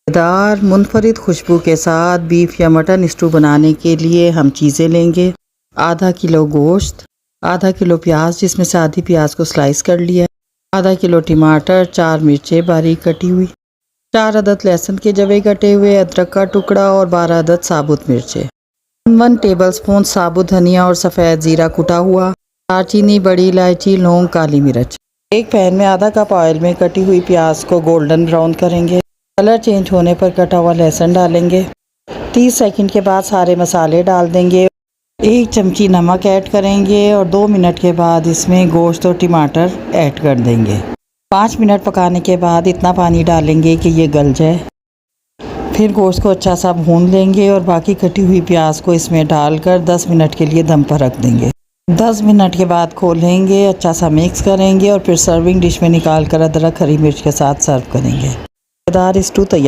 मज़ेदार मुनफरिद खुशबू के साथ बीफ या मटन स्टू बनाने के लिए हम चीज़ें लेंगे। आधा किलो गोश्त, आधा किलो प्याज जिसमें से आधी प्याज को स्लाइस कर लिया, आधा किलो टमाटर, 4 मिर्चें बारीक कटी हुई, 4 अदद लहसुन के जवे कटे हुए, अदरक का टुकड़ा और 12 अदद साबुत मिर्चें, 1 टेबलस्पून साबुत धनिया और सफ़ेद ज़ीरा कुटा हुआ, दालचीनी, बड़ी इलायची, लौंग, काली मिर्च। एक पैन में आधा कप ऑयल में कटी हुई प्याज को गोल्डन ब्राउन करेंगे। कलर चेंज होने पर कटा हुआ लहसुन डालेंगे। 30 सेकंड के बाद सारे मसाले डाल देंगे। 1 चमची नमक ऐड करेंगे और 2 मिनट के बाद इसमें गोश्त और टमाटर ऐड कर देंगे। 5 मिनट पकाने के बाद इतना पानी डालेंगे कि ये गल जाए। फिर गोश्त को अच्छा सा भून लेंगे और बाकी कटी हुई प्याज को इसमें डालकर 10 मिनट के लिए दम पर रख देंगे। 10 मिनट के बाद खोलेंगे, अच्छा सा मिक्स करेंगे और फिर सर्विंग डिश में निकाल कर अदरक हरी मिर्च के साथ सर्व करेंगे। मज़ेदार स्टू तैयार।